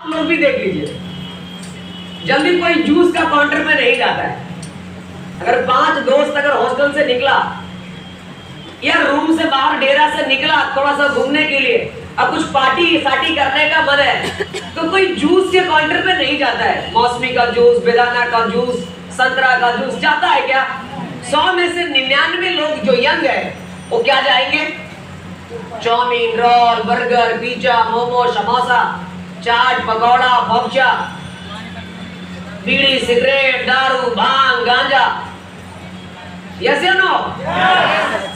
आप लोग भी देख लीजिए, जल्दी कोई जूस का काउंटर पे नहीं जाता है। अगर 5 दोस्त अगर हॉस्टल से निकला या रूम से बाहर डेरा से निकला थोड़ा सा घूमने के लिए, अब कुछ पार्टी साटी करने का मन है, तो कोई जूस के काउंटर पे नहीं जाता है। मौसमी का जूस, बेदाना का जूस, संतरा का जूस जाता है क्या? 100 में से 99 लोग जो यंग है वो क्या जाएंगे? Chowmein, roll, burger, pizza, momo, samosa, chaat, pakora, भोपचा, बीड़ी, सिगरेट, दारू, भांग, गांजा। यस या नो?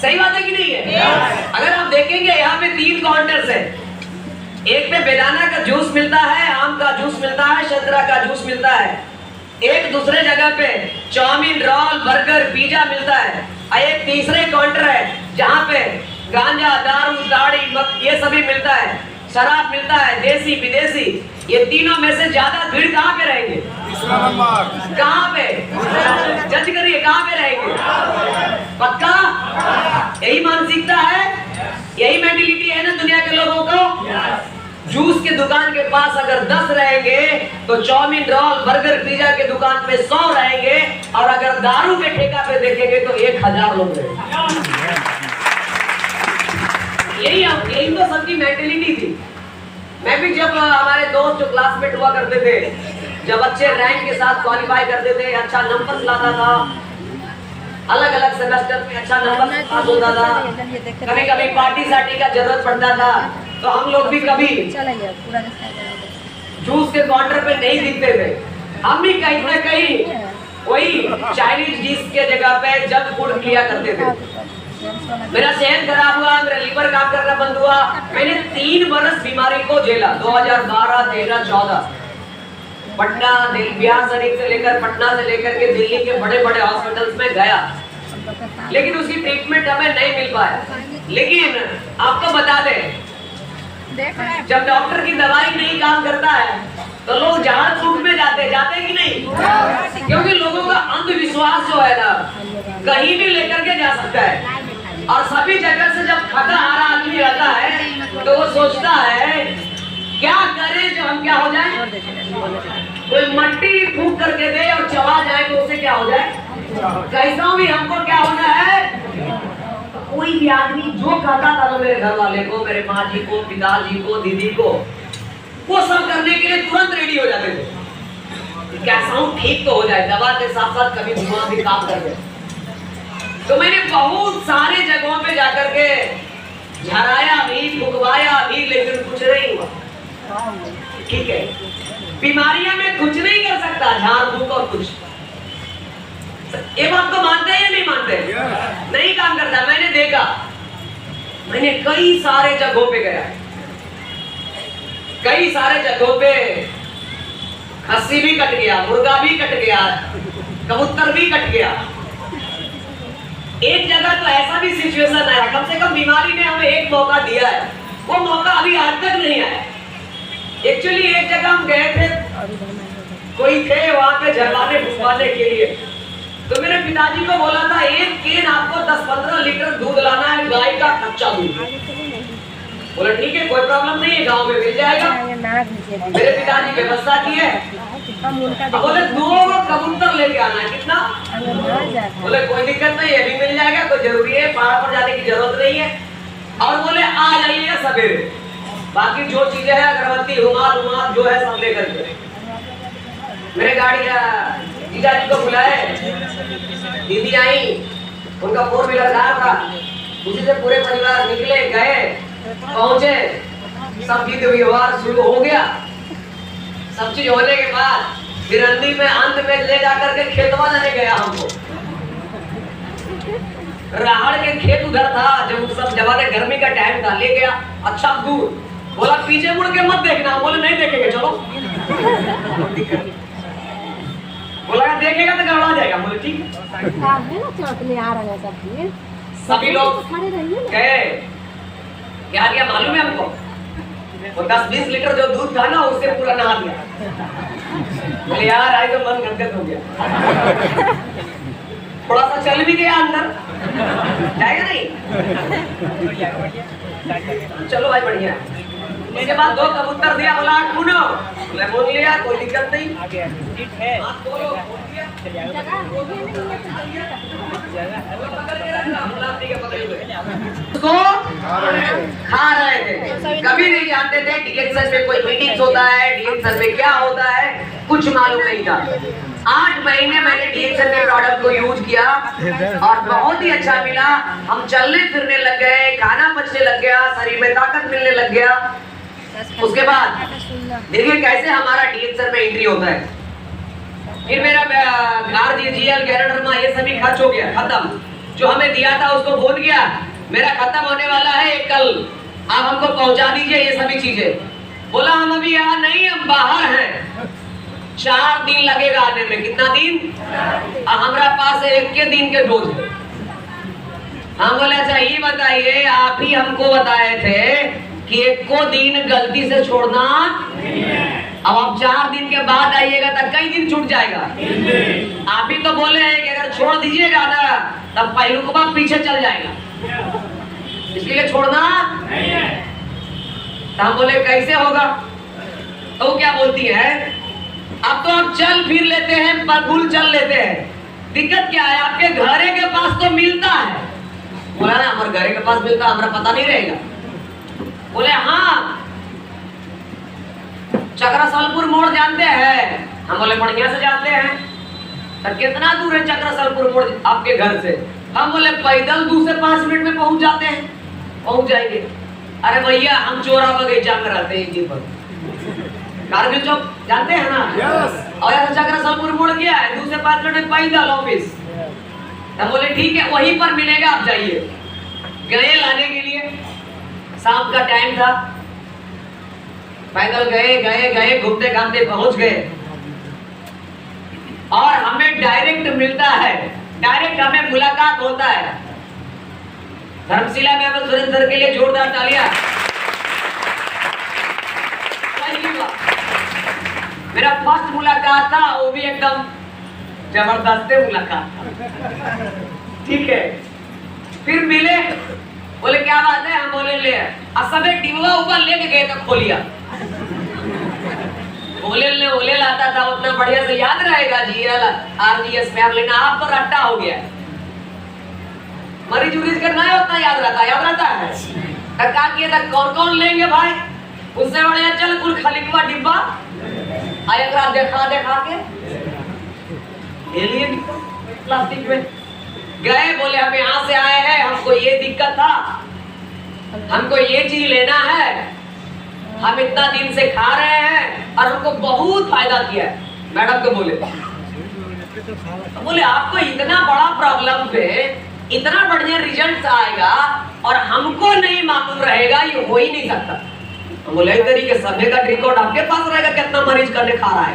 सही बात है कि नहीं है? अगर आप देखेंगे यहाँ पे 3 काउंटर्स है। एक पे बेदाना का जूस मिलता है, आम का जूस मिलता है, संतरा का जूस मिलता है। एक दूसरे जगह पे चाउमीन, रोल, बर्गर, पिज्जा मिलता है। और एक तीसरे काउंटर है जहाँ पे गांजा, दारू, दाढ़ी, ये सभी मिलता है। शराब मिलता है, देसी विदेशी। ये तीनों में से ज्यादा भीड़ कहाँ पे रहेंगे? कहाँ पे? जज करिए, कहाँ पे रहेंगे? पक्का? यही मानसिकता है, यही मेंटलिटी है ना दुनिया के लोगों को। जूस के दुकान के पास अगर 10 रहेंगे तो चाउमीन, रोल, बर्गर, पिज्जा के दुकान पे 100 रहेंगे, और अगर दारू के ठेका पे देखेंगे तो 1000 लोग रहेंगे। यही तो सबकी मेंटलिटी थी। मैं भी जब हमारे दोस्त जो क्लासमेट हुआ करते थे, जब अच्छे रैंक के साथ क्वालिफाई करते थे, अच्छा नंबर लाता था, अलग अलग सेमेस्टर में अच्छा नंबर पास होता था, कभी कभी पार्टी सार्टी का जरूरत पड़ता था, तो हम लोग भी कभी जूस के काउंटर पे नहीं दिखते थे। हम भी कहीं ना कहीं वही चाइनीज डिश के जगह पे जंक फूड किया करते थे। मेरा सेहत खराब हुआ, मेरा लीवर काम करना बंद हुआ, मैंने 3 बरस बीमारी को झेला। 2012, 13, 14 पटना, बिहार शरीफ से लेकर पटना से लेकर के दिल्ली के बड़े बड़े हॉस्पिटल्स में गया, लेकिन उसकी ट्रीटमेंट हमें नहीं मिल पाया। लेकिन आपको बता दें, जब डॉक्टर की दवाई नहीं काम करता है तो लोग झाड़ फूक में जाते कि नहीं? क्योंकि लोगों का अंधविश्वास जो है ना, कहीं भी लेकर के जा सकता है। और सभी जगह से जब थका हारा आदमी आता है तो वो सोचता है क्या करें जो हम क्या हो जाए? कोई मट्टी फूक करके दे और चबा जाए तो उसे क्या हो जाए? कैसा भी हमको क्या होना है? कोई भी आदमी जो कहता था ना मेरे घर वाले को, मेरे माँ जी को, पिताजी को, दीदी को, वो सब करने के लिए तुरंत रेडी हो जाते थे। कैसा हूँ ठीक तो हो जाए, दवा के साथ साथ कभी दिमाग भी काम कर दे। तो मैंने बहुत सारे जगहों पे जाकर के झराया भी, फुकवाया भी, लेकिन कुछ नहीं हुआ। ठीक है, बीमारियां में कुछ नहीं कर सकता, झाड़ फूक और कुछ। ये बात को मानते हैं या नहीं मानते? नहीं काम करता। मैंने देखा, मैंने कई सारे जगहों पे गया, कई सारे जगहों पे खस्सी भी कट गया, मुर्गा भी कट गया, कबूतर भी कट गया। एक जगह तो ऐसा भी सिचुएशन आया, कम से कम बीमारी ने हमें एक मौका दिया है, वो मौका अभी आज तक नहीं आया। एक्चुअली एक जगह हम गए थे, कोई थे वहां पे झरवाने फुसवाने के लिए, तो मेरे पिताजी को बोला था एक केन आपको 10-15 लीटर दूध लाना है, गाय का कच्चा दूध। बोला ठीक है, कोई प्रॉब्लम नहीं है, गांव में मिल जाएगा। मेरे पिताजी व्यवस्था की है। बोले 2 कबूतर लेके आना है, कितना? बोले कोई दिक्कत नहीं है, अभी मिल जाएगा, कोई जरूरी है, पहाड़ पर जाने की जरूरत नहीं है। और बोले आ जाइएगा सवेरे, बाकी जो चीजें है अगरबत्ती, रुमाल जो है सब लेकर के। मेरे गाड़ी जीजा जी को बुलाए, दीदी आई, उनका 4 व्हीलर कार था, उसी से पूरे परिवार निकले, गए, पहुंचे, सब विधि व्यवहार शुरू हो गया। सब चीज होने के बाद फिर अंतिम में अंत में ले जाकर के खेतवा जाने गया हमको। राहड़ के खेत उधर था, जब सब जवाने गर्मी का टाइम था, ले गया अच्छा दूर। बोला पीछे मुड़ के मत देखना, बोले नहीं देखेंगे चलो। बोला देखेगा तो गड़बड़ा जाएगा, बोले ठीक है। सभी लोग गए, क्या किया मालूम है हमको? वो 10-20 लीटर जो दूध था ना, उससे पूरा नहा दिया। बोले यार आज तो मन गदगद हो गया। थोड़ा सा चल भी गया अंदर, जाएगा नहीं? चलो भाई बढ़िया। उसके बाद 2 कबूतर दिया, बोला 8 बुनो, बोले बोल लिया, कोई दिक्कत नहीं। हाथ बोलो, बोल दिया। उसको खा रहे थे, कभी नहीं जानते थे डीएक्सएल में कोई मीटिंग होता है, डीएक्सएल में क्या होता है, कुछ मालूम नहीं था। 8 महीने मैंने डीएक्सएल के प्रोडक्ट को यूज किया और बहुत ही अच्छा मिला। हम चलने फिरने लग गए, खाना पचने लग गया, शरीर में ताकत मिलने लग गया। उसके बाद देखिए कैसे हमारा डीएक्सएल में एंट्री होता है। फिर मेरा आरजीएल गैरेडरमा ये सभी खर्च हो गया, खत्म। जो हमें दिया था उसको भूल गया, मेरा खत्म होने वाला है कल, आप हमको पहुंचा दीजिए ये सभी चीजें। बोला हम अभी यहाँ नहीं, हम बाहर हैं, 4 दिन लगेगा आने में। कितना दिन? हमारा पास 1 के दिन के डोज है। हम बोले अच्छा ये बताइए, आप ही हमको बताए थे कि 1 को दिन गलती से छोड़ना। अब आप 4 दिन के बाद आइएगा तो कई दिन छूट जाएगा। आप ही तो बोले हैं कि अगर छोड़ दीजिएगा ना तब पहलुकवा पीछे चल जाएगा, इसलिए छोड़ना नहीं है। तो हम बोले कैसे होगा? तो क्या बोलती है, अब तो आप चल फिर लेते हैं, बगुल चल लेते हैं, दिक्कत क्या है? आपके घरे के पास तो मिलता है। बोला ना हमारे घरे के पास मिलता, हमारा पता नहीं रहेगा। बोले हाँ, चक्रसलपुर मोड़ जानते हैं? हम बोले बढ़िया से जानते हैं। तो कितना दूर है चक्रसलपुर मोड़ आपके घर से? हम बोले पैदल 2 से 5 मिनट में पहुंच जाते हैं, पहुंच जाएंगे। अरे भैया हम चोरा बगीचा में रहते हैं जी पर, कारगिल चौक जानते हैं ना? और यहाँ चक्रसलपुर मोड़ गया है, 2 से 5 मिनट में पैदल ऑफिस। तो बोले ठीक है वहीं पर मिलेगा, आप जाइए। गए लाने के लिए, शाम का टाइम था, पैदल गए गए गए, घूमते घामते पहुंच गए और हमें डायरेक्ट मिलता है, डायरेक्ट हमें मुलाकात होता है। धर्मशिला में हमें सुरेंद्र सर के लिए जोरदार तालियां। मेरा फर्स्ट मुलाकात था, वो भी एकदम जबरदस्त मुलाकात था, ठीक है। फिर मिले, बोले क्या बात है? हम बोले ले, असबे डिब्बा ऊपर लेके गए तो खोलिया। ओले लाता था, उतना बढ़िया से याद रहेगा जीएल आरजीएस में, लेना आप तो रट्टा हो गया। मरीज उरीज करना है उतना याद रहता है। तो क्या किया था, कौन कौन लेंगे भाई? उससे बढ़िया चल कुल खलीफा डिब्बा आया देखा के ले लिए प्लास्टिक में। गए, बोले हम यहाँ से आए हैं, हमको ये दिक्कत था, हमको ये चीज लेना है, हम इतना दिन से खा रहे हैं और हमको बहुत फायदा किया है। मैडम को बोले आपको इतना बड़ा प्रॉब्लम पे इतना बढ़िया रिजल्ट आएगा और हमको नहीं मालूम रहेगा, ये हो ही नहीं सकता। बोले इस तरीके सभ्य का रिकॉर्ड आपके पास रहेगा, कितना मरीज करने खा रहा है।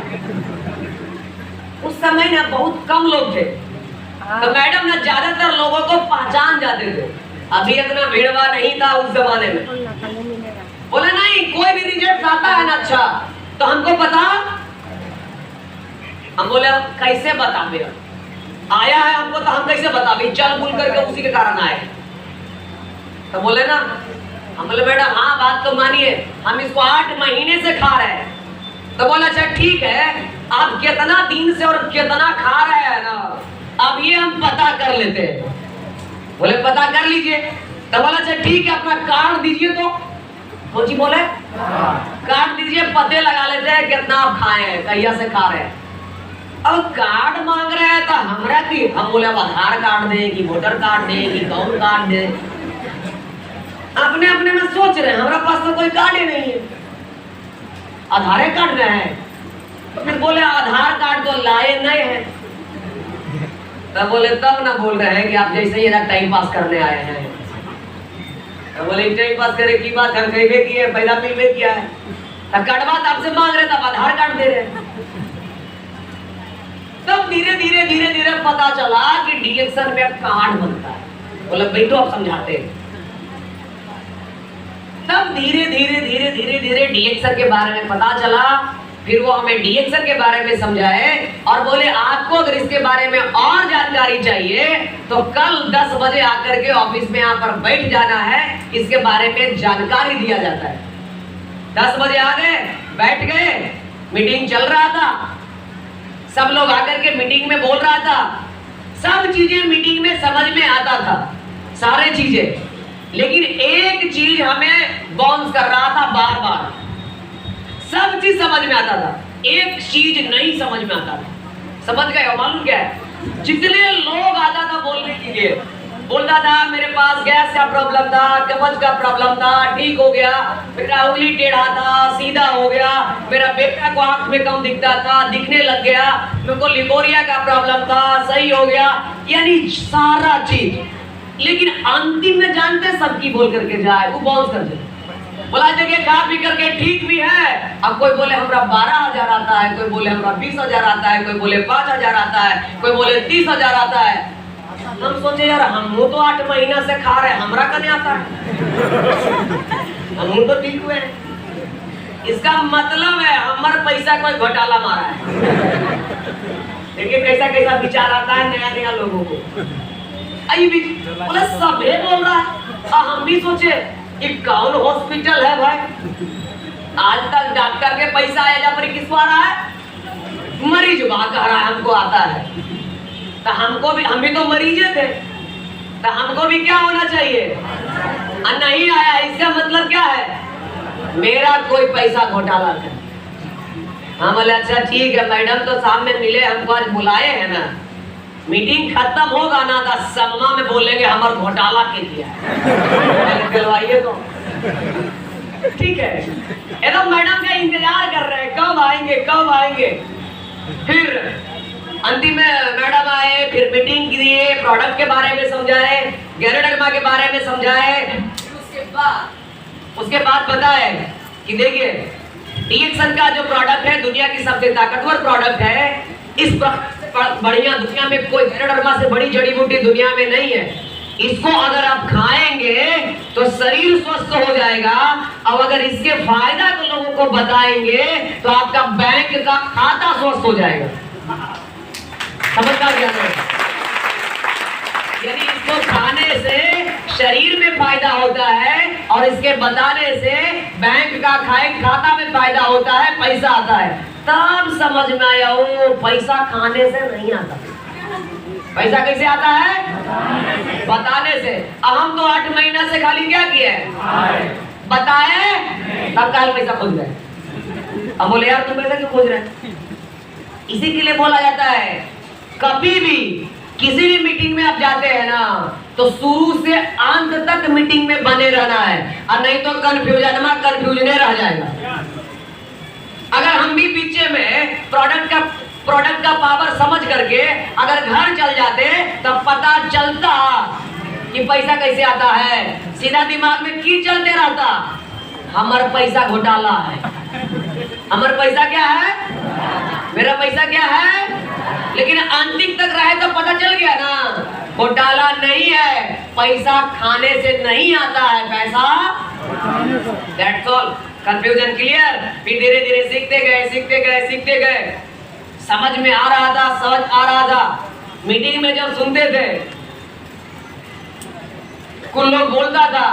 उस समय ना बहुत कम लोग थे, तो मैडम ना ज्यादातर लोगों को पहचान जाते थे। अभी इतना भीड़वा नहीं था उस जमाने में। बोले नहीं, कोई भी रिजल्ट आता है ना अच्छा तो हमको बता। हम बोले कैसे बता, मेरा आया है हमको तो हम कैसे बता, भाई चल बुल करके उसी के कारण आए। तो बोले ना, हम बोले मैडम हाँ बात तो मानिए, हम इसको 8 महीने से खा रहे हैं। तो बोला अच्छा ठीक है, आप कितना दिन से और कितना खा रहे हैं ना, अब ये हम पता कर लेते हैं। बोले पता कर लीजिए। तो बोला अच्छा ठीक है, अपना कार्ड दीजिए। तो जी बोले कार्ड दीजिए, पते लगा लेते हैं कितना आप खाए हैं, कहिया से खा रहे हैं। अब कार्ड मांग रहे हैं तो हमरा की, हम बोले अब आधार कार्ड दे कि वोटर कार्ड दे कि कौन कार्ड दे। अपने अपने में सोच रहे हैं, हमारा पास तो कोई कार्ड ही नहीं है, आधार कार्ड में है। तो फिर बोले आधार कार्ड तो लाए नहीं है। तब बोले तब ना बोल रहे हैं कि आप जैसे ही टाइम पास करने आए हैं। तो बोले टाइम पास करे की बात, हम कहे कि पैदा मिलवे किया है, तो कार्डवा आपसे मांग रहे, तब आधार कार्ड दे रहे। तब धीरे धीरे धीरे धीरे पता चला कि डीएक्सएल में कार्ड बनता है। बोले बैठो आप समझाते हैं। तब धीरे धीरे धीरे धीरे धीरे डीएक्सएल के बारे में पता चला। फिर वो हमें डीएक्सएल के बारे में समझाए और बोले आपको अगर इसके बारे में और जानकारी चाहिए तो कल 10 बजे आकर के ऑफिस में यहाँ पर बैठ जाना है, इसके बारे में जानकारी दिया जाता है। 10 बजे आ गए, बैठ गए, मीटिंग चल रहा था, सब लोग आकर के मीटिंग में बोल रहा था, सब चीजें मीटिंग में समझ में आता था, सारे चीजें, लेकिन एक चीज हमें बाउंस कर रहा था बार बार। सब चीज समझ में आता था, एक चीज नहीं समझ में आता था। समझ गए हो? मालूम क्या है? जितने लोग आता था बोलने के लिए, बोलता था मेरे पास गैस का प्रॉब्लम था, कब्ज का प्रॉब्लम था, ठीक हो गया, मेरा उंगली टेढ़ा था, सीधा हो गया, मेरा बेटा को आंख में कम दिखता था, दिखने लग गया, मेरे को लिकोरिया का प्रॉब्लम था, सही हो गया, यानी सारा चीज। लेकिन अंतिम में जानते सबकी बोल करके जाए, वो बाउंस कर जाए, बोला जगह खा पी करके ठीक भी है। अब कोई बोले हमरा 12,000 आता है, कोई बोले हमरा 20,000 आता है, कोई बोले 5,000 आता है, कोई बोले 30,000 आता है। हम सोचे यार हम तो 8 महीना से खा रहे हैं, हमरा कने आता है, हम तो ठीक हुए हैं। इसका मतलब है हमारा पैसा कोई घोटाला मारा है। देखिए कैसा कैसा विचार आता है नया नया लोगों को। भी बोले सभे बोल रहा है, हम भी सोचे कि कौन हॉस्पिटल है भाई, आज तक डॉक्टर के पैसा आया जा पर किसको आ रहा है? मरीज बात कह रहा है हमको आता है, तो हमको भी, हम भी तो मरीज थे, तो हमको भी क्या होना चाहिए? नहीं आया, इसका मतलब क्या है? मेरा कोई पैसा घोटाला है। हम बोले अच्छा ठीक है मैडम, तो सामने मिले, हमको आज बुलाए हैं ना, मीटिंग खत्म होगा ना तो सम्मा में बोलेंगे हमारा घोटाला के लिया है, दिलवाइए तो ठीक है। एकदम मैडम का इंतजार कर रहे हैं कब आएंगे कब आएंगे। फिर अंतिम में मैडम आए, फिर मीटिंग किए, प्रोडक्ट के बारे में समझाए, गैरोडर्मा के बारे में समझाए। उसके बाद बताए कि देखिए डीएक्सन का जो प्रोडक्ट है दुनिया की सबसे ताकतवर प्रोडक्ट है। इस बढ़िया दुनिया में कोई गैरोडर्मा से बड़ी जड़ी बूटी दुनिया में नहीं है। इसको अगर आप खाएंगे तो शरीर स्वस्थ हो जाएगा, और अगर इसके फायदा को लोगों को बताएंगे तो आपका बैंक का खाता स्वस्थ हो जाएगा। समझदार क्या है? यानी इसको खाने से शरीर में फायदा होता है और इसके बताने से बैंक का खाता में फायदा होता है, पैसा आता है। तब समझ में आया वो पैसा खाने से नहीं आता। पैसा कैसे आता है? बताने से। हम तो 8 महीना से खाली क्या किए बताए, तब कल पैसा खोज रहे। अब बोले यार तुम पैसा क्यों खोज रहे? इसी के लिए बोला जाता है कभी भी किसी भी मीटिंग में आप जाते हैं ना तो शुरू से अंत तक मीटिंग में बने रहना है, और नहीं तो कंफ्यूजन रह जाएगा। अगर हम भी पीछे में प्रोडक्ट का पावर समझ करके अगर घर चल जाते तब पता चलता कि पैसा कैसे आता है। सीधा दिमाग में की चलते रहता हमारा पैसा घोटाला है, हमारा पैसा क्या है, मेरा पैसा क्या है। लेकिन अंतिम तक रहे तो पता चल गया ना घोटाला नहीं है, पैसा खाने से नहीं आता है, पैसा दैट्स ऑल। Confusion clear? फिर धीरे धीरे सीखते गए, समझ में आ रहा था। मीटिंग में जब सुनते थे कुछ लोग बोलता था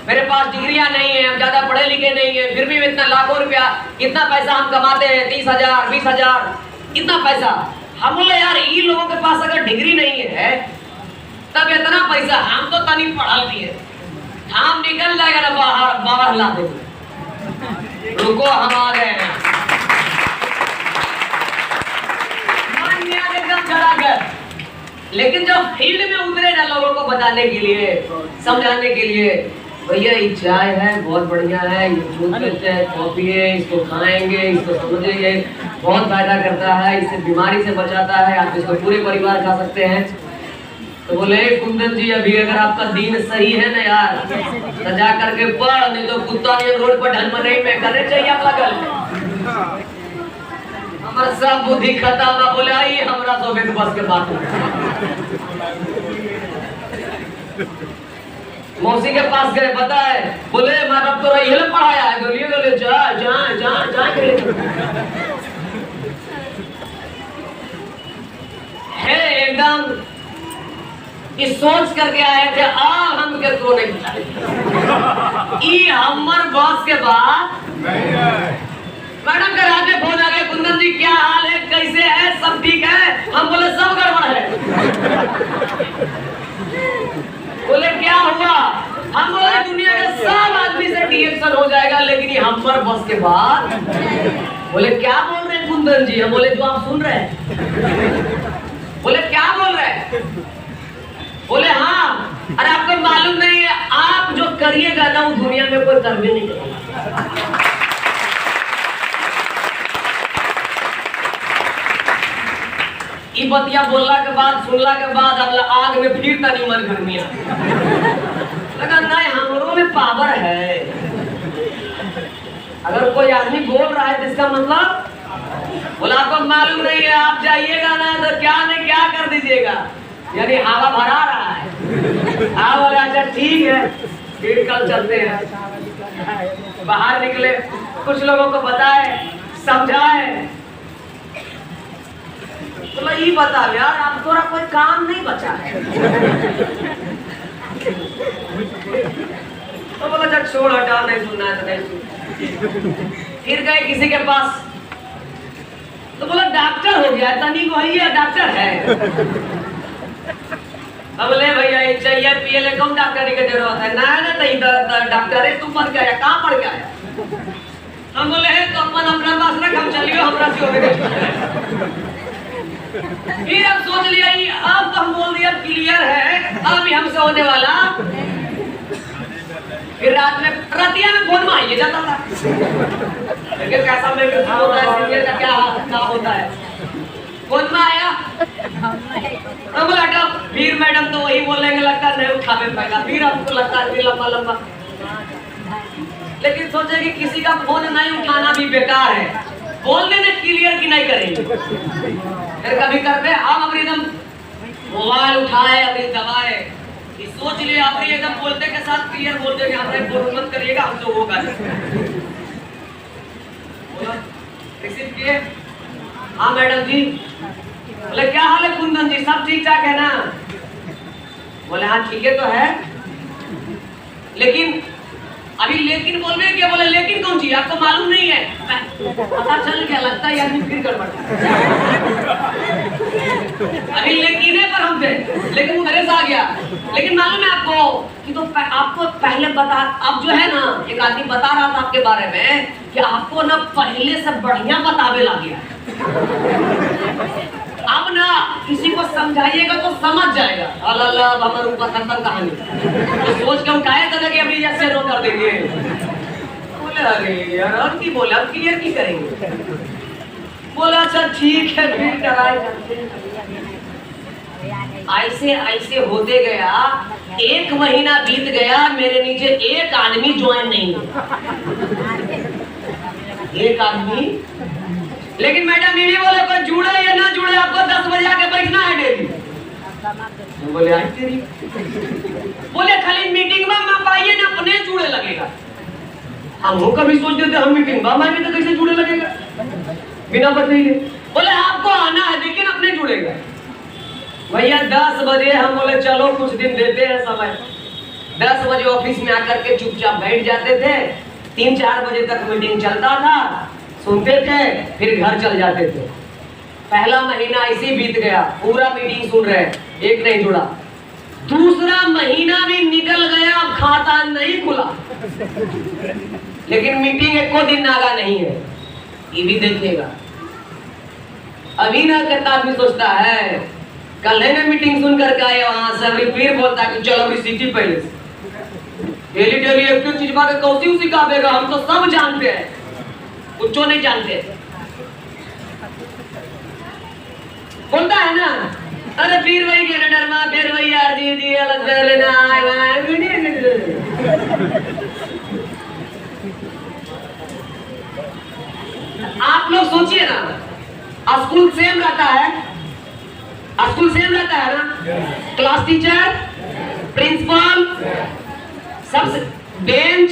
मेरे पास डिग्रियां नहीं है, हम ज्यादा पढ़े लिखे नहीं है, फिर भी इतना लाखों रुपया इतना पैसा हम कमाते हैं, 30,000 20,000 इतना पैसा। हम बोले यार इन लोगों के पास अगर डिग्री नहीं है तब इतना पैसा, हम तो तनी पढ़ा लिए, हम निकल जाएगा ना बाहर ला देंगे। रुको हम आ गए हैं, एकदम चढ़ा गया। लेकिन जब फील्ड में उतरे ना लोगों को बताने के लिए, समझाने के लिए, भैया ये चाय है बहुत बढ़िया है, ये दूध मिलता है, कॉफी है, इसको खाएंगे, इसको समझेंगे, बहुत फायदा करता है, इससे बीमारी से बचाता है, आप इसको पूरे परिवार खा सकते हैं। तो बोले कुंदन जी अभी अगर आपका दीन सही है ना यार तो जा करके पढ़, नहीं तो कुत्ता ने रोड पर ढल नहीं में करने चाहिए आप लगल। हमारा सब बुद्धि खत्म। बोले आइए हमरा सोबे के बस के बात। मौसी के पास गए, बताए, बोले माँ बाप तो रही पढ़ाया है, गलिए जा है एकदम कि सोच करके आए थे हम के तो नहीं बताए ई हमर बॉस के बाद मैडम का रात में फोन आ गया, कुंदन जी क्या हाल है, कैसे है, सब ठीक है? हम बोले सब गड़बड़ है। बोले क्या हुआ? हम बोले दुनिया के सब आदमी से रिएक्शन हो जाएगा लेकिन ये हमर बॉस के बाद। बोले क्या बोल रहे हैं कुंदन जी? हम बोले जो आप सुन रहे हैं। बोले क्या बोल रहे हैं? बोले हाँ, अरे आपको मालूम नहीं है आप जो करिएगा ना वो दुनिया में कोई कर भी नहीं करेगा। ई बतिया बोलला के बाद सुनला के बाद अब आग में फिर तनी मन गर्मिया लगा नहीं हमरों में पावर है। अगर कोई आदमी बोल रहा है तो इसका मतलब बोला आपको मालूम नहीं है आप जाइएगा ना तो क्या नहीं क्या कर दीजिएगा, यानी हवा भरा रहा है। हाँ बोले अच्छा ठीक है फिर कल चलते हैं। बाहर निकले, कुछ लोगों को बताए समझाए, बोला ये बता यार अब तोरा कोई काम नहीं बचा है। तो बोला जब छोड़ हटा नहीं सुनना है तो नहीं सुन। फिर गए किसी के पास तो बोला डॉक्टर हो गया, तनी वही है डॉक्टर है। अब ले भैया ये चाहिए पिए ले कौन डॉक्टर की जरूरत है? ना ना तो डॉक्टर है, तू पढ़ के आया, कहाँ पढ़ के आया? हम बोले है तो अपन अपना पास रख, हम चलिए हमरा से होने। फिर अब सोच लिया अब तो हम बोल दिया क्लियर है, अब ही हमसे होने वाला। फिर रात में रतिया में फोन में आइए जाता था लेकिन कैसा में होता है सीनियर का क्या काम होता है। फोन में आया तो बोला फिर मैडम तो वही बोलेंगे लगता नहीं उठा में पहला, फिर हमको लगता है लंबा लंबा। लेकिन सोचे कि किसी का फोन नहीं उठाना भी बेकार है, बोलने में क्लियर की नहीं करेंगे। फिर कभी करते हम अपनी एकदम मोबाइल उठाए अपनी दबाए कि सोच लिए अपनी एकदम बोलते के साथ क्लियर बोलते कि आपने फोन मत करिएगा हम तो होगा। रिसीव किए, हाँ मैडम जी। बोले क्या हाल है कुंदन जी, सब ठीक ठाक है ना? बोले हाँ ठीक है तो है, लेकिन अभी लेकिन बोल रहे क्या? बोले लेकिन कौन चीज आपको मालूम नहीं है? पता चल गया लगता है यार फिर गड़बड़। अभी लेकिन है पर हम थे लेकिन वो मेरे से आ गया। लेकिन मालूम है आपको कि तो आपको पहले बता, अब जो है ना एक आदमी बता रहा था आपके बारे में कि आपको ना पहले से बढ़िया बतावे लग गया। अब ना किसी को समझाइएगा तो समझ जाएगा। अल्लाह हमारे ऊपर खत्म कहानी तो सोच के हम कहे थे कि अभी ऐसे रो कर देंगे। बोले अरे यार अब की बोला अब क्लियर की करेंगे। बोला अच्छा ठीक है फिर कराए जाते। ऐसे ऐसे होते गया, एक महीना बीत गया, मेरे नीचे एक आदमी ज्वाइन नहीं एक आदमी। लेकिन मैडम ये बोले कोई जुड़े या ना जुड़े आपको 10 बजे आके बैठना है डेली। बोले आई तेरी, बोले खाली मीटिंग में आप आइए ना अपने जुड़े लगेगा। हम कभी सोचते थे हम मीटिंग में आएंगे तो कैसे जुड़े लगेगा बिना बताइए। बोले आपको आना है लेकिन अपने जुड़ेगा। भैया 10 बजे हम बोले चलो कुछ दिन देते हैं समय। 10 बजे ऑफिस में आकर के चुपचाप बैठ जाते थे, 3-4 बजे तक मीटिंग चलता था, सुनते थे फिर घर चल जाते थे। पहला महीना ऐसे बीत गया, पूरा मीटिंग सुन रहे, एक नहीं जुड़ा। दूसरा महीना भी निकल गया, अब खाता नहीं खुला लेकिन मीटिंग एक को दिन नागा नहीं है, ये भी देखिएगा। अभी ना कहता आदमी सोचता है कल है ना मीटिंग सुन करके आए वहां से, अभी फिर बोलता है कि चलो अभी सिटी पहले डेली डेली एक चीज बात कौसी सिखा देगा, हम तो सब जानते हैं, कुछ नहीं जानते। बोलता है ना अरे फिर वही डरमा फिर वही यार जी अलग लेना आप लोग सोचिए ना, स्कूल सेम रहता है, स्कूल सेम रहता है ना, क्लास टीचर, प्रिंसिपल, सब bench,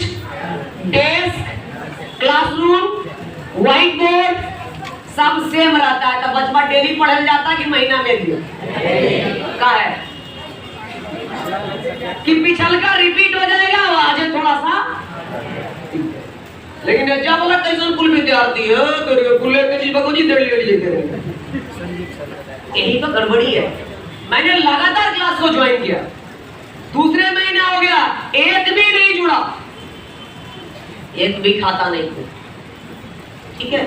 desk, classroom, white board सब सेम रहता है। तो बचपन डेली पढ़ल जाता कि महीना में दियो का है? कि पिछल का रिपीट हो जाएगा, आज थोड़ा सा। लेकिन क्या बोला कैसे कुल विद्यार्थी है तो कुल के जी बको जी दे लिए। यही तो गड़बड़ी है। मैंने लगातार क्लास को ज्वाइन किया, दूसरे महीने हो गया, एक भी नहीं जुड़ा, एक भी खाता नहीं था, ठीक है।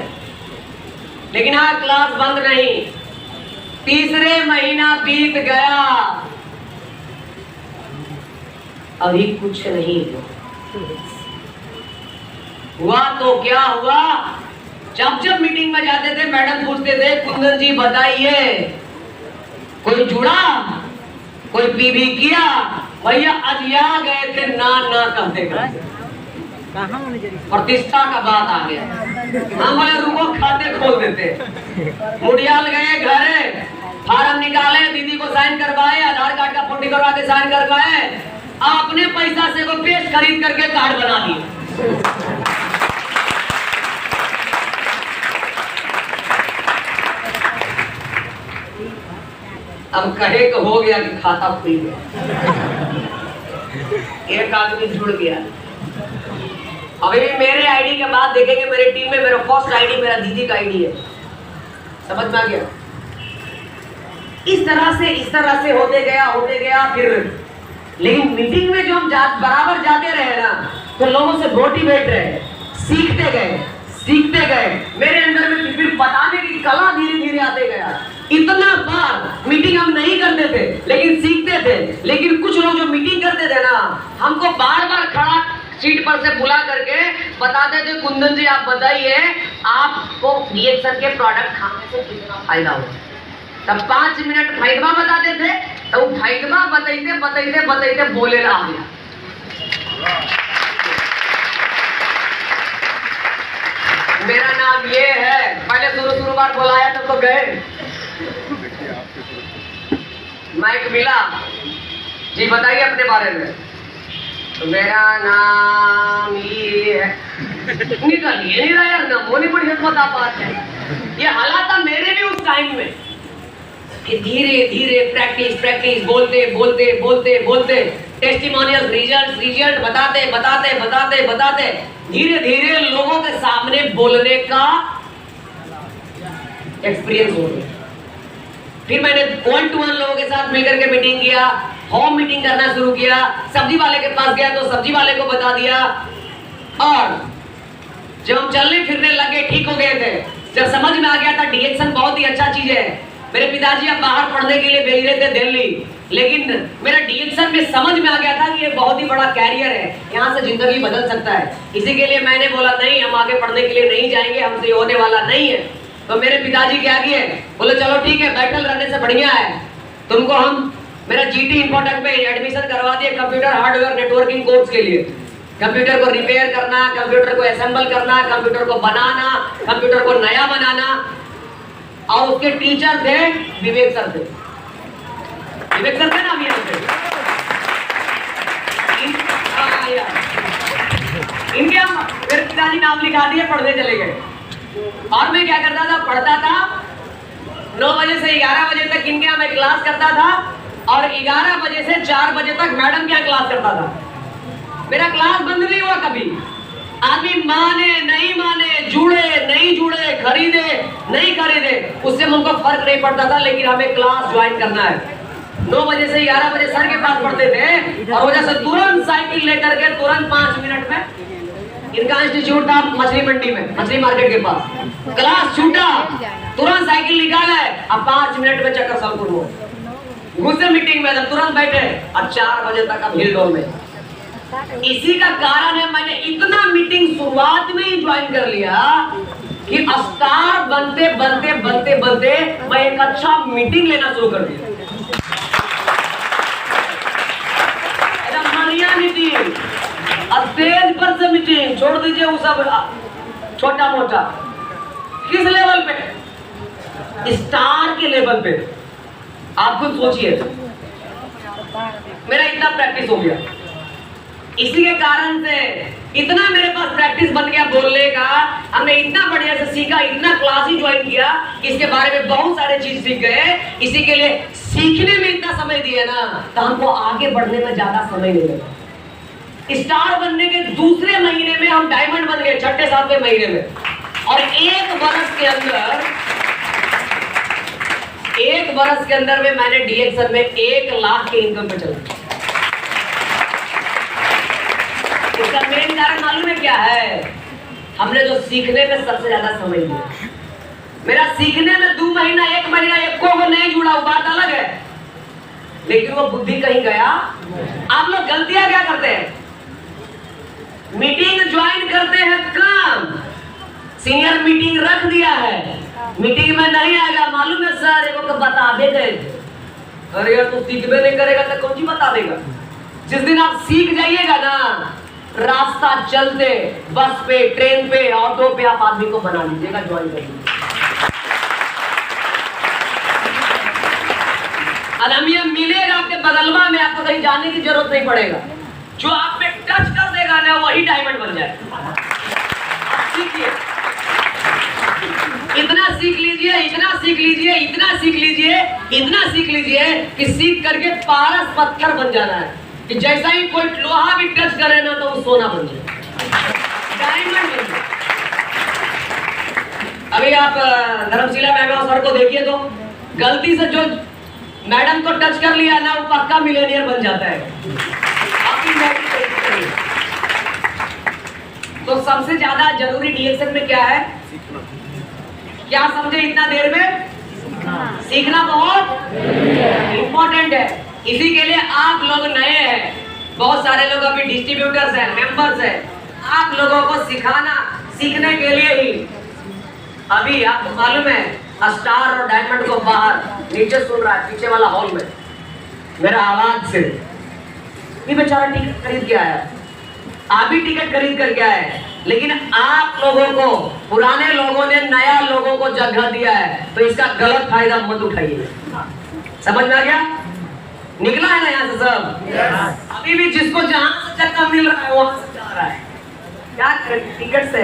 लेकिन हाँ क्लास बंद नहीं। तीसरे महीना बीत गया, अभी कुछ नहीं हुआ। तो क्या हुआ, जब जब मीटिंग में जाते थे मैडम पूछते थे कुंदन जी बताइए कोई जुड़ा, कोई पीवी किया, भैया अजिया गए थे ना ना कहते कहते। प्रतिष्ठा का बात आ गया। हम बोले रुको खाते खोल देते। मुड़ियाल गए घरे, फार्म निकाले, दीदी को साइन करवाए, आधार कार्ड का फोटो करवा के साइन करवाए, अपने पैसा से को पेस्ट खरीद करके कार्ड बना दिए। अब कहे तो हो गया कि खाता खुल गया, एक आदमी जुड़ गया। अभी मेरे आईडी के बाद देखेंगे मेरी टीम में मेरा फर्स्ट आईडी मेरा दीदी का आईडी है। समझ में आ गया? इस तरह से होते गया फिर। लेकिन मीटिंग में जो हम बराबर जाते रहे ना, तो लोगों से मोटिवेट रहे, सीखते गए। मेरे अंदर में फिर बताने की कला धीरे धीरे आते गया। इतना बार मीटिंग हम नहीं करते थे, लेकिन सीखते थे। लेकिन कुछ लोग जो मीटिंग करते थे ना, हमको बार बार खड़ा सीट पर से बुला करके बताते थे कुंदन जी आप बताइए आपको रिएक्शन के प्रोडक्ट खाने से कितना फायदा हुआ। तब 5 मिनट फायदा बताते थे, तो फायदा बताइते बोले ना आ गया। मेरा नाम ये है, पहले शुरू बार बुलाया तब तो गए, माइक मिला जी बताइए अपने बारे में। तो मेरा नाम ये है, निकलिए नहीं रहा यार, नाम वो नहीं बड़ी बता पाते। ये हालात था मेरे भी उस टाइम में कि धीरे धीरे प्रैक्टिस बोलते टेस्टिमोनियल रिजल्ट बताते धीरे धीरे लोगों के सामने बोलने का एक्सपीरियंस हो गया। फिर मैंने 1-to-1 लोगों के साथ मिलकर के मीटिंग किया, होम मीटिंग करना शुरू किया। सब्जी वाले के पास गया तो सब्जी वाले को बता दिया। और जब हम चलने फिरने लगे, ठीक हो गए थे, जब समझ में आ गया था डीएक्शन बहुत ही अच्छा चीज है। मेरे पिताजी अब बाहर पढ़ने के लिए भेज रहे थे दिल्ली, लेकिन मेरा डीएक्शन में समझ में आ गया था कि ये बहुत ही बड़ा कैरियर है, यहाँ से जिंदगी बदल सकता है। इसी के लिए मैंने बोला नहीं, हम आगे पढ़ने के लिए नहीं जाएंगे, हमसे होने वाला नहीं है। तो मेरे पिताजी क्या किए, बोले चलो ठीक है, बैठल रहने से बढ़िया है, तुमको हम मेरा जीटी इंफोटेक में एडमिशन करवा दिए कंप्यूटर हार्डवेयर नेटवर्किंग कोर्स के लिए। कंप्यूटर को रिपेयर करना, कंप्यूटर को असेंबल करना, कंप्यूटर को बनाना, कंप्यूटर को नया बनाना। और उसके टीचर थे विवेक सर थे, विवेक सर थे ना अभी यहाँ पे। इनके हम मेरे पिताजी नाम लिखा दिए, पढ़ने चले गए। और मैं क्या करता था, पढ़ता था 9 बजे से 11 बजे तक इनके यहाँ मैं क्लास करता था, और 11 बजे से 4 बजे तक मैडम के यहाँ क्लास करता था। मेरा क्लास बंद नहीं हुआ कभी। आदमी माने नहीं माने, जुड़े नहीं जुड़े, खरीदे नहीं खरीदे, उससे उनको फर्क नहीं पड़ता था। लेकिन हमें क्लास ज्वाइन करना है। 9 बजे से 11 बजे सर के पास पढ़ते थे, और वजह से तुरंत साइकिल लेकर के तुरंत 5 मिनट में इनका इंस्टीट्यूट था मछली मंडी में, मछली मार्केट के पास। क्लास छूटा, तुरंत साइकिल निकाला है, अब 5 मिनट में चक्कर सलपुर हो घुसे मीटिंग में, तुरंत बैठे, अब 4 बजे तक अब हिलडोल में। इसी का कारण है मैंने इतना मीटिंग शुरुआत में ही ज्वाइन कर लिया कि स्टार बनते मैं एक अच्छा मीटिंग लेना शुरू कर दिया। मीटिंग, स्टेज पर से मीटिंग छोड़ दीजिए, वो सब छोटा मोटा, किस लेवल पे, स्टार के लेवल पे। आप खुद सोचिए, मेरा इतना प्रैक्टिस हो गया। इसी के कारण से इतना मेरे पास प्रैक्टिस बन गया बोलने का, हमने इतना बढ़िया से सीखा, इतना क्लास ही ज्वाइन किया कि इसके बारे में बहुत सारे चीज सीख गए। इसी के लिए सीखने में इतना समय दिया ना, तो हमको आगे बढ़ने में ज्यादा समय नहीं लगा। स्टार बनने के दूसरे महीने में हम डायमंड बन गए, छठे सातवें महीने में। और एक बरस के अंदर में मैंने डीएक्सन में 1 लाख के इनकम पे चला। इसका मेन कारण मालूम है क्या है? हमने जो सीखने में सबसे ज्यादा समय दिया। मेरा सीखने में 2 महीना 1 महीना एको को नहीं जुड़ा, वो बात अलग है, लेकिन वो बुद्धि कहीं गया। आप लोग गलतियां क्या करते हैं? मीटिंग ज्वाइन करते हैं कम, सीनियर मीटिंग रख दिया है, मीटिंग में नहीं आएगा, मालूम है सर एगो को बता दे गए। अरे यार तू सीखबे नहीं करेगा तो कौन सी बता देगा? जिस दिन आप सीख जाइएगा ना, रास्ता चलते बस पे, ट्रेन पे, ऑटो पे आप आदमी को बना लीजिएगा, ज्वाइन कर लीजिए। अनामिया मिलेगा आपके बगलवा में, आपको कहीं जाने की जरूरत नहीं पड़ेगा। जो आप पे टच कर देगा ना, वही डायमंड बन जाएगा। सीखिए, इतना सीख लीजिए, इतना सीख लीजिए, इतना सीख लीजिए, इतना सीख लीजिए कि सीख करके पारस पत्थर बन जाना है कि जैसा ही कोई लोहा भी टच करे ना तो वो सोना बन जाए, डायमंड बन जाए। अभी आप धर्मशिला मैम सर को देखिए तो गलती से जो मैडम को टच कर लिया ना, वो पक्का मिलियनियर बन जाता है। तो सबसे ज्यादा जरूरी डीएक्सन में क्या है? क्या समझे इतना देर में? सीखना बहुत इंपॉर्टेंट है। इसी के लिए आप लोग नए हैं, बहुत सारे लोग अभी डिस्ट्रीब्यूटर्स हैं, मेंबर्स हैं। आप लोगों को सिखाना, सीखने के लिए ही अभी आपको मालूम है स्टार और डायमंड को बाहर नीचे सुन रहा है, पीछे वाला हॉल में मेरा आवाज से। ये बेचारा टिकट खरीद के आया, आप भी टिकट खरीद करके आए, लेकिन आप लोगों को, पुराने लोगों ने नया लोगों को जगह दिया है, तो इसका गलत फायदा मत उठाइए। समझ में आ गया? निकला है ना यहाँ से सब? अभी भी जिसको जहां से जगह मिल रहा है वहां से जा रहा है। क्या टिकट से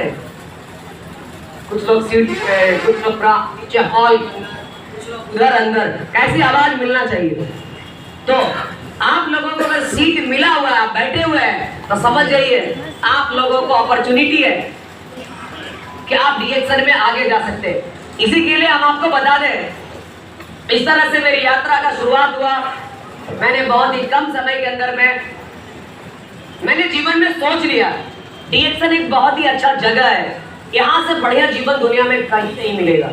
कुछ लोग सीट पे, कुछ लोग नीचे हॉल, कुछ लोग उधर अंदर, कैसी आवाज मिलना चाहिए। तो आप लोगों को अगर सीट मिला हुआ है, आप बैठे हुए हैं, तो समझ जाइए आप लोगों को अपॉर्चुनिटी है कि आप डीएक्सन में आगे जा सकते हैं। इसी के लिए हम आपको बता दें, इस तरह से मेरी यात्रा का शुरुआत हुआ। मैंने बहुत ही कम समय के अंदर में मैंने जीवन में सोच लिया डीएक्सन एक बहुत ही अच्छा जगह है, यहाँ से बढ़िया जीवन दुनिया में कहीं नहीं मिलेगा,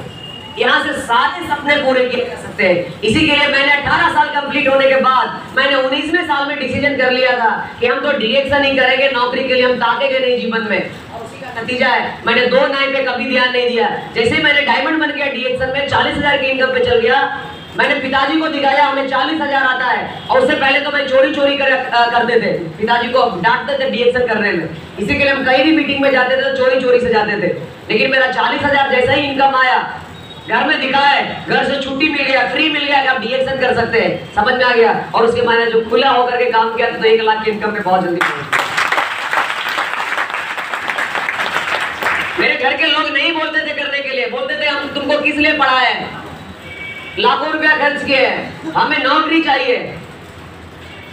यहाँ से सारे सपने पूरे किए जा सकते हैं। इसी के लिए मैंने 18 साल कंप्लीट होने के बाद मैंने 19वें साल में डिसीजन कर लिया था कि हम तो डीएक्सन ही करेंगे, नौकरी के लिए हम ताकेंगे नहीं जीवन में। और उसी का नतीजा है मैंने 2 नाइन पे कभी ध्यान नहीं दिया। जैसे मैंने डायमंड बन गया डीएक्सन में, 40,000 की इनकम पे चल गया। मैंने पिताजी को दिखाया हमें 40,000 आता है, और उससे पहले तो मैं चोरी करते थे, पिताजी को डांटते थे डीएक्सन करने में। इसी के लिए हम कहीं भी मीटिंग में जाते थे तो चोरी से जाते थे। लेकिन मेरा 40,000 जैसा ही इनकम आया, घर में दिखाए, घर से छुट्टी मिल गया, फ्री मिल गया कि आप डीएक्सन कर सकते हैं, समझ में आ गया। और उसके मैंने जो खुला होकर के काम किया तो 1 लाख की इनकम पे बहुत जल्दी पहुंच। मेरे घर के लोग नहीं बोलते थे करने के लिए, बोलते थे हम तुमको किस लिए पढ़ाए, लाखों रुपया खर्च किए, हमें नौकरी चाहिए।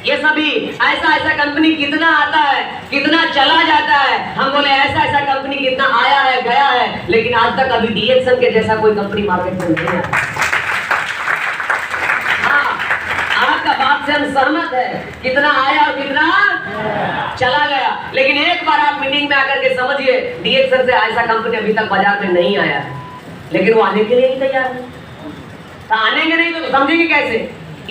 ये सभी ऐसा कंपनी कितना आता है, कितना चला जाता है। हम बोले ऐसा कंपनी कितना आया है, गया है, लेकिन आज तक अभी डीएक्सन के जैसा कोई कंपनी मार्केट में नहीं है। हाँ, आपका बात से हम सहमत है, कितना आया और कितना चला गया। लेकिन एक बार आप मीटिंग में आकर के समझिए, डीएक्सन से ऐसा कंपनी अभी तक बाजार में नहीं आया है, लेकिन वो आने के लिए ही तैयार है। आने के नहीं तो समझेंगे कैसे?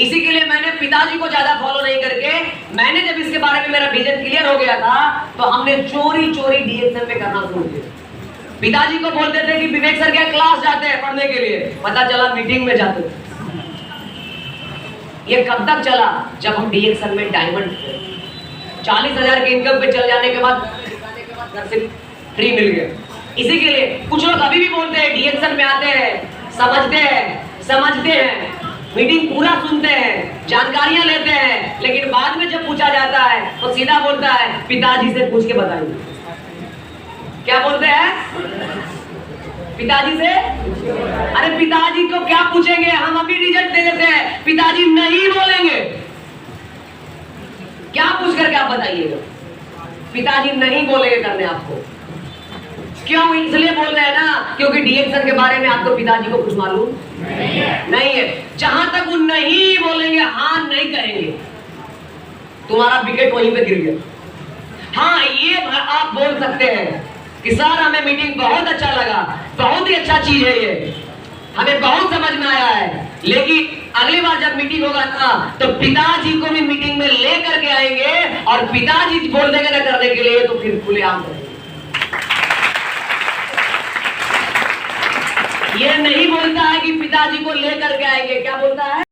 इसी के लिए मैंने पिताजी को ज्यादा फॉलो नहीं करके, मैंने जब इसके बारे में मेरा विजन क्लियर हो गया था तो हमने चोरी डीएक्सन में करना शुरू किया। पिताजी को बोलते थे कि विवेक सर क्या क्लास जाते हैं पढ़ने के लिए, पता चला मीटिंग में जाते थे। ये कब तक चला? जब हम डीएक्सन में डायमंड 40,000 की इनकम पे चल जाने के बाद घर से फ्री मिल गया। इसी के लिए कुछ लोग अभी भी बोलते हैं डीएक्सन में आते हैं, समझते हैं, मीटिंग पूरा सुनते हैं, जानकारियां लेते हैं, लेकिन बाद में जब पूछा जाता है तो सीधा बोलता है पिताजी से पूछ के बताइए। क्या बोलते हैं? पिताजी से, अरे पिताजी को क्या पूछेंगे, हम अभी रिजल्ट दे देते हैं, पिताजी नहीं बोलेंगे। क्या पूछ करके आप बताइएगा, पिताजी नहीं बोलेंगे करने आपको। क्यों? इसलिए बोल रहे हैं ना क्योंकि डीएक्शन के बारे में आपको पिताजी को कुछ मालूम नहीं है। जहां तक वो नहीं बोलेंगे, हाँ नहीं कहेंगे, तुम्हारा विकेट वहीं पे गिर गया। हाँ, ये आप बोल सकते हैं कि सर हमें मीटिंग बहुत अच्छा लगा, बहुत ही अच्छा चीज है ये, हमें बहुत समझ में आया है, लेकिन अगली बार जब मीटिंग होगा ना तो पिताजी को भी मीटिंग में लेकर के आएंगे और पिताजी बोल देंगे ना करने के लिए तो फिर खुलेआम करेंगे। ये नहीं बोलता है कि पिताजी को लेकर के आएंगे, क्या बोलता है?